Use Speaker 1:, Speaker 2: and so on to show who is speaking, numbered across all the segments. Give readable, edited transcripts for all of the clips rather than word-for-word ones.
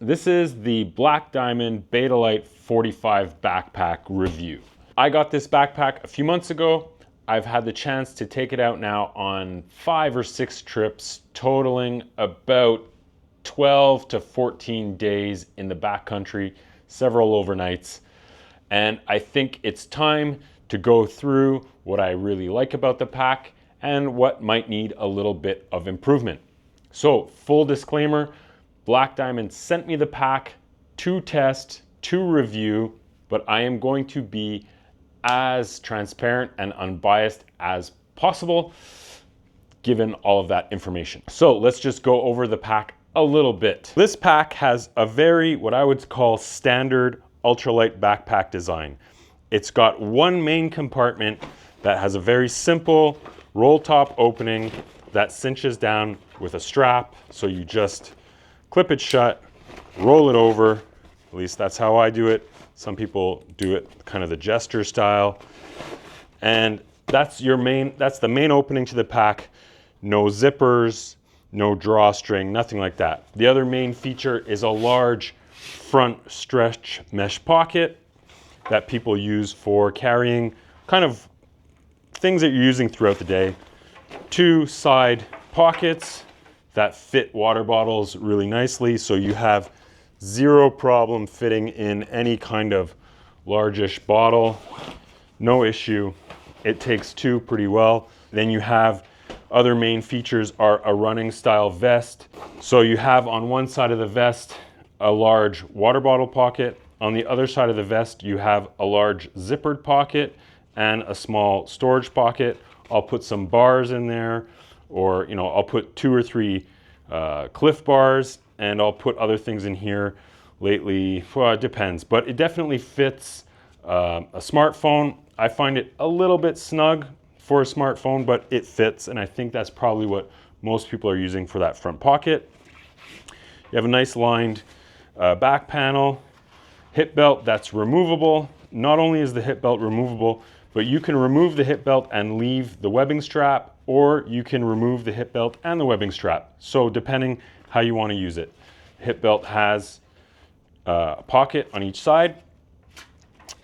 Speaker 1: This is the Black Diamond Betalight 45 backpack review. I got this backpack a few months ago. I've had the chance to take it out now on 5 or 6 trips, totaling about 12 to 14 days in the backcountry, several overnights. And I think it's time to go through what I really like about the pack and what might need a little bit of improvement. So, full disclaimer, Black Diamond sent me the pack to test, to review, but I am going to be as transparent and unbiased as possible given all of that information. So let's just go over the pack a little bit. This pack has a very, what I would call, standard ultralight backpack design. It's got one main compartment that has a very simple roll top opening that cinches down with a strap. So you just clip it shut, roll it over. At least that's how I do it. Some people do it kind of the gesture style. And that's the main opening to the pack. No zippers, no drawstring, nothing like that. The other main feature is a large front stretch mesh pocket that people use for carrying kind of things that you're using throughout the day. 2 side pockets that fit water bottles really nicely, so you have zero problem fitting in any kind of largish bottle. No issue. It takes 2 pretty well. Then you have other main features are a running style vest. So you have on one side of the vest a large water bottle pocket. On the other side of the vest you have a large zippered pocket and a small storage pocket. I'll put some bars in there, or I'll put 2 or 3 Cliff bars, and I'll put other things in here lately. Well, it depends, but it definitely fits a smartphone. I find it a little bit snug for a smartphone, but it fits, and I think that's probably what most people are using for that front pocket. You have a nice lined back panel, hip belt that's removable. Not only is the hip belt removable, but you can remove the hip belt and leave the webbing strap, or you can remove the hip belt and the webbing strap. So depending how you want to use it. The hip belt has a pocket on each side,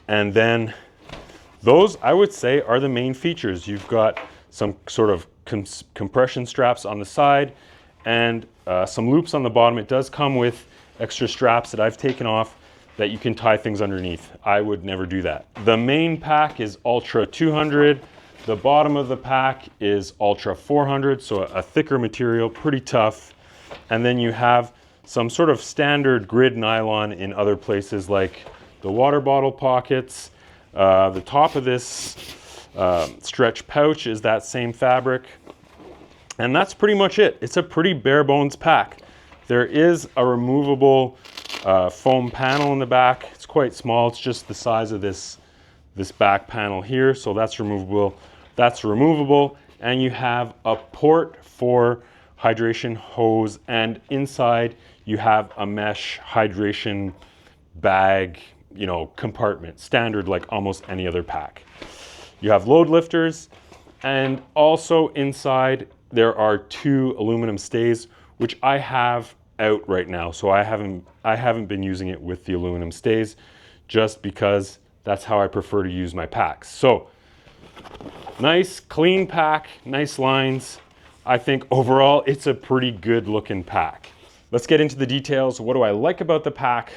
Speaker 1: and then those, I would say, are the main features. You've got some sort of compression straps on the side and some loops on the bottom. It does come with extra straps that I've taken off that you can tie things underneath. I would never do that. The main pack is Ultra 200. The bottom of the pack is Ultra 400, so a thicker material, pretty tough. And then you have some sort of standard grid nylon in other places, like the water bottle pockets. The top of this stretch pouch is that same fabric. And that's pretty much it. It's a pretty bare bones pack. There is a removable foam panel in the back. It's quite small. It's just the size of this back panel here. So that's removable. That's removable. And you have a port for hydration hose, and inside you have a mesh hydration bag, compartment, standard like almost any other pack. You have load lifters, and also inside there are 2 aluminum stays, which I have out right now. So I haven't been using it with the aluminum stays, just because that's how I prefer to use my packs. So nice clean pack, nice lines. I think overall it's a pretty good looking pack. Let's get into the details. What do I like about the pack?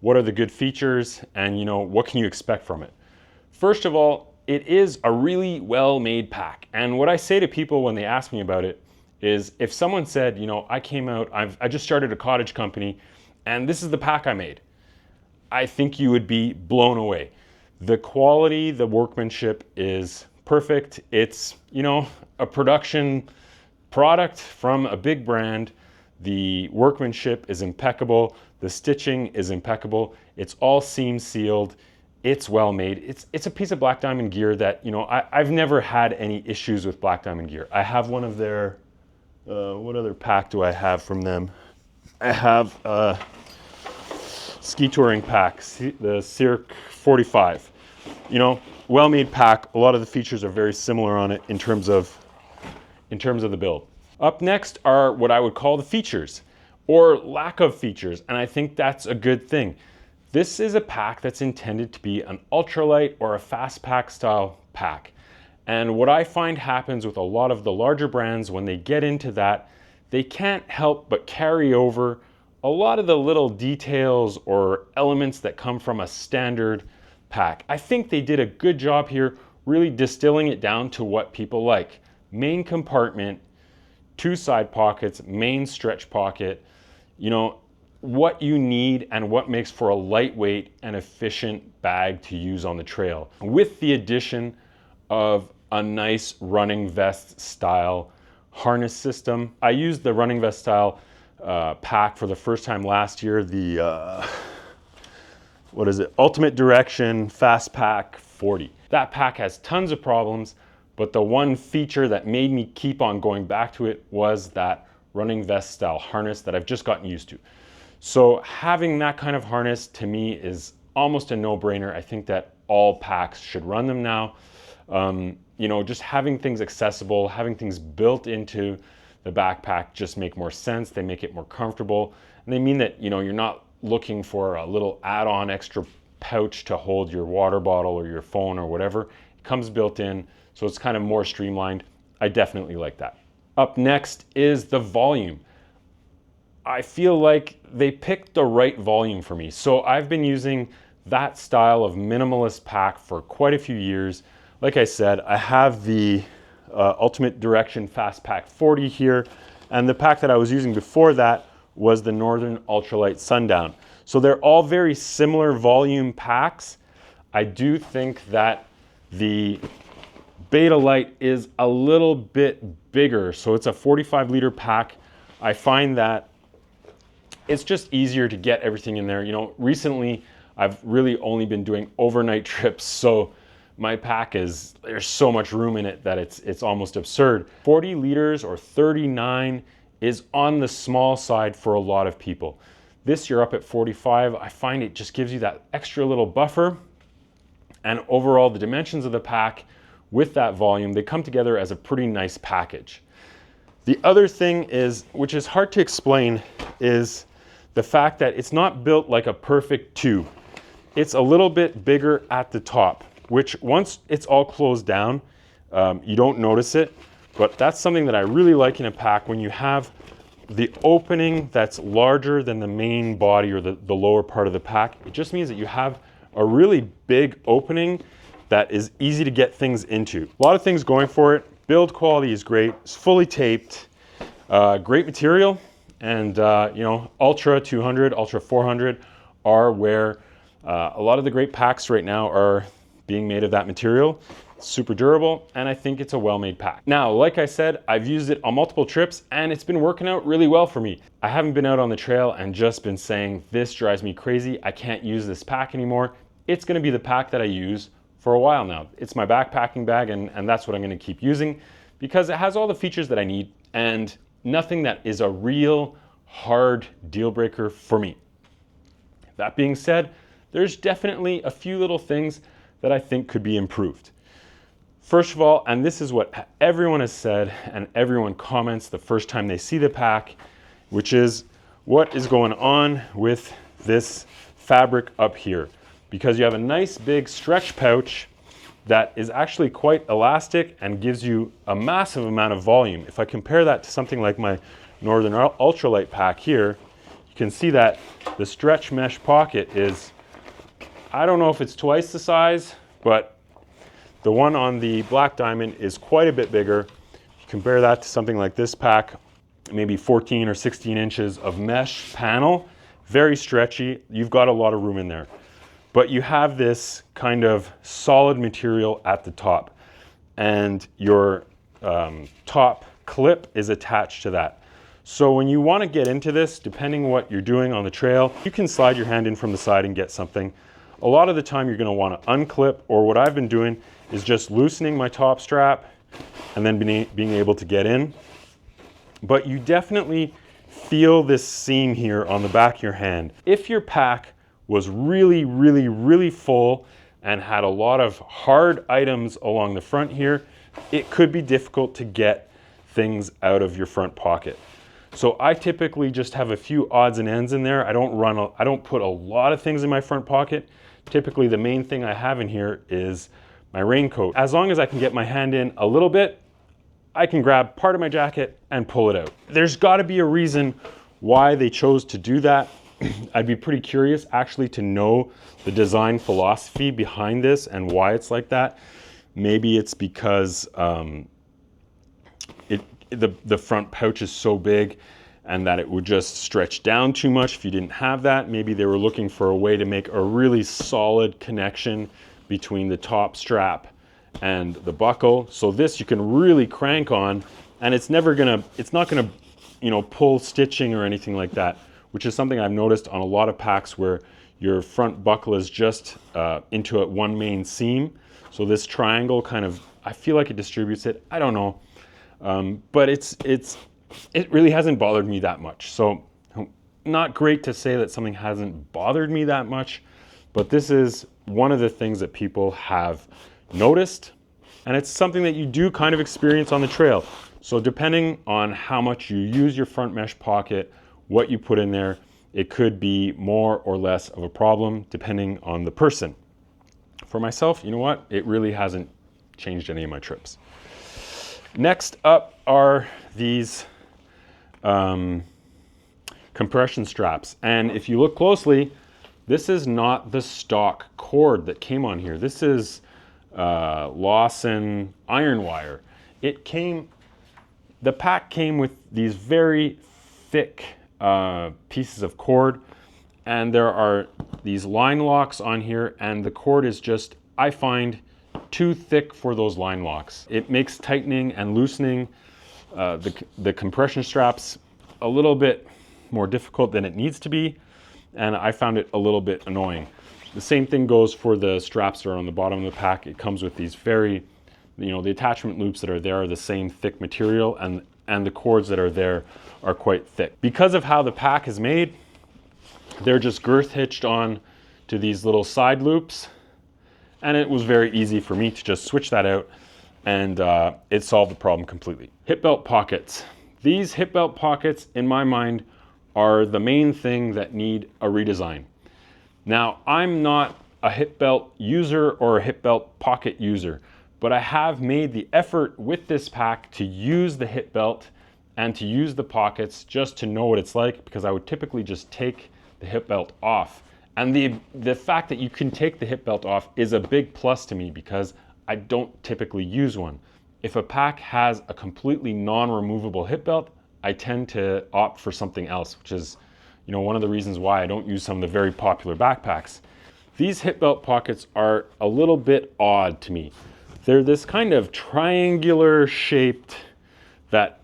Speaker 1: What are the good features? And what can you expect from it? First of all, it is a really well-made pack. And what I say to people when they ask me about it is, if someone said, I came out, I just started a cottage company and this is the pack I made, I think you would be blown away. The quality, the workmanship is perfect. It's, a production product from a big brand. The workmanship is impeccable. The stitching is impeccable. It's all seam sealed. It's well made. It's a piece of Black Diamond gear that, I've never had any issues with Black Diamond gear. I have one of their, what other pack do I have from them? I have a ski touring pack, the Cirque 45. Well-made pack. A lot of the features are very similar on it in terms of the build. Up next are what I would call the features. or lack of features, and I think that's a good thing. This is a pack that's intended to be an ultralight or a fast pack style pack. And what I find happens with a lot of the larger brands when they get into that, they can't help but carry over a lot of the little details or elements that come from a standard pack. I think they did a good job here really distilling it down to what people like. Main compartment, 2 side pockets, main stretch pocket, you know, what you need and what makes for a lightweight and efficient bag to use on the trail, with the addition of a nice running vest style harness system. I used the running vest style pack for the first time last year, the what is it, Ultimate Direction Fastpack 40. That pack has tons of problems, but the one feature that made me keep on going back to it was that running vest style harness that I've just gotten used to. So having that kind of harness to me is almost a no-brainer. I think that all packs should run them now. You know, just having things accessible, having things built into the backpack just make more sense. They make it more comfortable. And they mean that, you know, you're not looking for a little add-on extra pouch to hold your water bottle or your phone or whatever. It comes built in, so it's kind of more streamlined. I definitely like that. Up next is the volume. I feel like they picked the right volume for me. So I've been using that style of minimalist pack for quite a few years. Like I said, I have the Ultimate Direction Fastpack 40 here, and the pack that I was using before that was the Northern Ultralight Sundown. So they're all very similar volume packs. I do think that the Beta Light is a little bit bigger, so it's a 45 liter pack. I find that it's just easier to get everything in there. You know, recently I've really only been doing overnight trips, so my pack there's so much room in it that it's almost absurd. 40 liters or 39 is on the small side for a lot of people. This you're up at 45. I find it just gives you that extra little buffer, and overall the dimensions of the pack with that volume, they come together as a pretty nice package. The other thing is, which is hard to explain, is the fact that it's not built like a perfect tube. It's a little bit bigger at the top, which once it's all closed down, you don't notice it, but that's something that I really like in a pack, when you have the opening that's larger than the main body or the lower part of the pack. It just means that you have a really big opening that is easy to get things into. A lot of things going for it. Build quality is great. It's fully taped, great material, and you know, Ultra 200, Ultra 400 are where a lot of the great packs right now are being made of that material. It's super durable, and I think it's a well-made pack. Now, like I said, I've used it on multiple trips, and it's been working out really well for me. I haven't been out on the trail and just been saying, this drives me crazy, I can't use this pack anymore. It's gonna be the pack that I use for a while now. It's my backpacking bag, and that's what I'm gonna keep using, because it has all the features that I need and nothing that is a real hard deal breaker for me. That being said, there's definitely a few little things that I think could be improved. First of all, and this is what everyone has said and everyone comments the first time they see the pack, which is what is going on with this fabric up here. Because you have a nice big stretch pouch that is actually quite elastic and gives you a massive amount of volume. If I compare that to something like my Northern Ultralight pack here, you can see that the stretch mesh pocket is, I don't know if it's twice the size, but the one on the Black Diamond is quite a bit bigger. If you compare that to something like this pack, maybe 14 or 16 inches of mesh panel, very stretchy. You've got a lot of room in there. But you have this kind of solid material at the top, and your top clip is attached to that. So when you want to get into this, depending what you're doing on the trail, you can slide your hand in from the side and get something. A lot of the time you're going to want to unclip, or what I've been doing is just loosening my top strap and then being able to get in. But you definitely feel this seam here on the back of your hand. If your pack was really, really, really full and had a lot of hard items along the front here, it could be difficult to get things out of your front pocket. So I typically just have a few odds and ends in there. I don't put a lot of things in my front pocket. Typically the main thing I have in here is my raincoat. As long as I can get my hand in a little bit, I can grab part of my jacket and pull it out. There's gotta be a reason why they chose to do that. I'd be pretty curious actually to know the design philosophy behind this and why it's like that. Maybe it's because the front pouch is so big and that it would just stretch down too much if you didn't have that. Maybe they were looking for a way to make a really solid connection between the top strap and the buckle. So this you can really crank on, and it's not gonna, you know, pull stitching or anything like that, which is something I've noticed on a lot of packs where your front buckle is just into one main seam. So this triangle kind of, I feel like it distributes it. I don't know. But it really hasn't bothered me that much. So not great to say that something hasn't bothered me that much, but this is one of the things that people have noticed, and it's something that you do kind of experience on the trail. So depending on how much you use your front mesh pocket, what you put in there, it could be more or less of a problem depending on the person. For myself, you know what? It really hasn't changed any of my trips. Next up are these compression straps. And if you look closely, this is not the stock cord that came on here. This is Lawson iron wire. The pack came with these very thick pieces of cord, and there are these line locks on here, and the cord is just, I find, too thick for those line locks. It makes tightening and loosening the compression straps a little bit more difficult than it needs to be, and I found it a little bit annoying. The same thing goes for the straps that are on the bottom of the pack. It comes with these very, you know, the attachment loops that are there are the same thick material, and the cords that are there are quite thick. Because of how the pack is made, they're just girth hitched on to these little side loops, and it was very easy for me to just switch that out, and it solved the problem completely. Hip belt pockets. These hip belt pockets, in my mind, are the main thing that need a redesign. Now, I'm not a hip belt user or a hip belt pocket user, but I have made the effort with this pack to use the hip belt and to use the pockets just to know what it's like, because I would typically just take the hip belt off. And the fact that you can take the hip belt off is a big plus to me because I don't typically use one. If a pack has a completely non-removable hip belt, I tend to opt for something else, which is, you know, one of the reasons why I don't use some of the very popular backpacks. These hip belt pockets are a little bit odd to me. They're this kind of triangular shaped that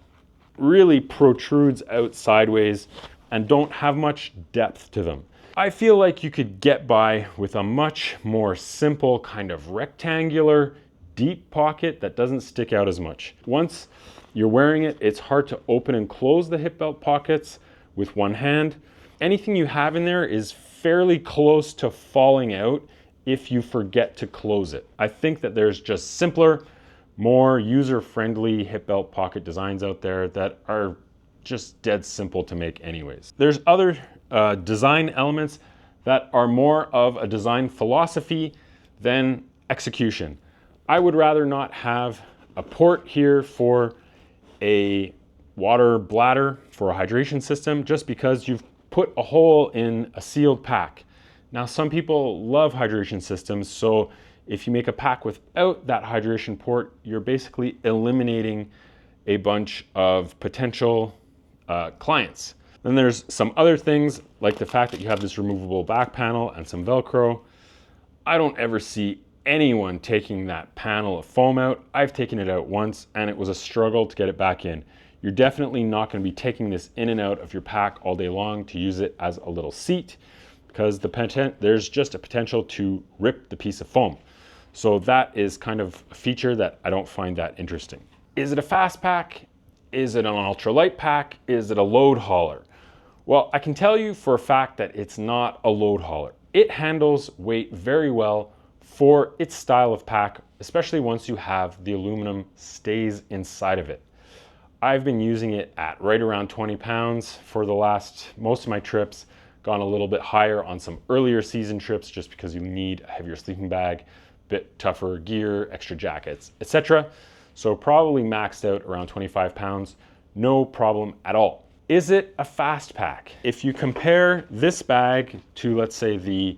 Speaker 1: really protrudes out sideways and don't have much depth to them. I feel like you could get by with a much more simple kind of rectangular deep pocket that doesn't stick out as much. Once you're wearing it, it's hard to open and close the hip belt pockets with one hand. Anything you have in there is fairly close to falling out if you forget to close it. I think that there's just simpler, more user-friendly hip belt pocket designs out there that are just dead simple to make anyways. There's other design elements that are more of a design philosophy than execution. I would rather not have a port here for a water bladder for a hydration system just because you've put a hole in a sealed pack. Now, some people love hydration systems, so if you make a pack without that hydration port, you're basically eliminating a bunch of potential clients. Then there's some other things like the fact that you have this removable back panel and some Velcro. I don't ever see anyone taking that panel of foam out. I've taken it out once and it was a struggle to get it back in. You're definitely not going to be taking this in and out of your pack all day long to use it as a little seat, because there's just a potential to rip the piece of foam. So that is kind of a feature that I don't find that interesting. Is it a fast pack? Is it an ultralight pack? Is it a load hauler? Well, I can tell you for a fact that it's not a load hauler. It handles weight very well for its style of pack, especially once you have the aluminum stays inside of it. I've been using it at right around 20 pounds for most of my trips. Gone a little bit higher on some earlier season trips just because you need a heavier sleeping bag, bit tougher gear, extra jackets, etc. So probably maxed out around 25 pounds, no problem at all. Is it a fast pack? If you compare this bag to, let's say, the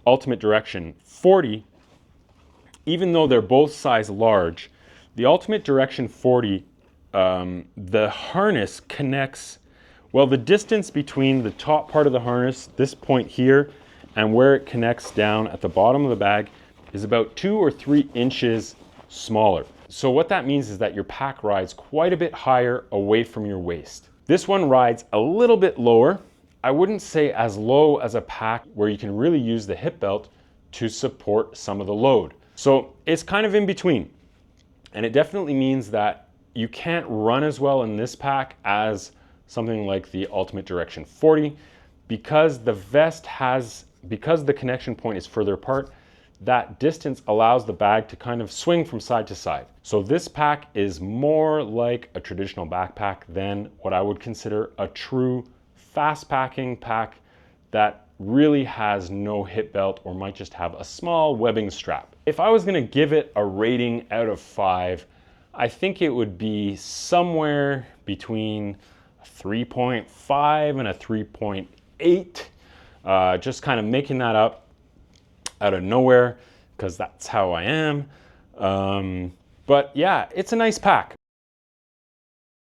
Speaker 1: Ultimate Direction 40, even though they're both size large, the Ultimate Direction 40, the harness connects, well, the distance between the top part of the harness, this point here, and where it connects down at the bottom of the bag is about 2 or 3 inches smaller. So what that means is that your pack rides quite a bit higher away from your waist. This one rides a little bit lower. I wouldn't say as low as a pack where you can really use the hip belt to support some of the load. So it's kind of in between. And it definitely means that you can't run as well in this pack as something like the Ultimate Direction 40 because because the connection point is further apart. That distance allows the bag to kind of swing from side to side. So this pack is more like a traditional backpack than what I would consider a true fast packing pack that really has no hip belt or might just have a small webbing strap. If I was gonna give it a rating out of 5, I think it would be somewhere between a 3.5 and a 3.8, just kind of making that up out of nowhere because that's how I am. But yeah, it's a nice pack.